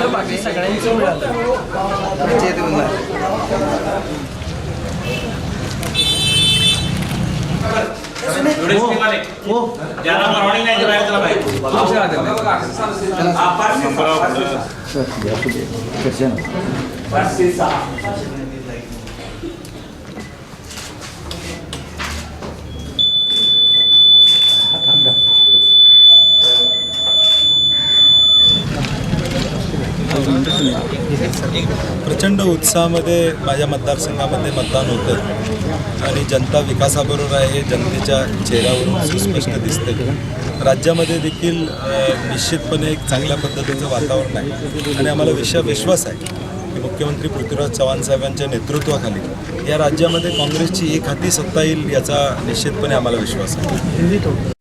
बाकी सगळ्यांचं मिळालं प्रचंड उत्साहामध्ये माझ्या मतदारसंघामध्ये मतदान होतं आणि जनता विकासाबरोबर आहे हे जनतेच्या चेहऱ्यावरून सुस्पष्ट दिसते. राज्यामध्ये देखील निश्चितपणे एक चांगल्या पद्धतीचं वातावरण आहे आणि आम्हाला विश्वास आहे की मुख्यमंत्री पृथ्वीराज चव्हाण साहेबांच्या नेतृत्वाखाली या राज्यामध्ये काँग्रेसची एक हाती सत्ता येईल याचा निश्चितपणे आम्हाला विश्वास आहे.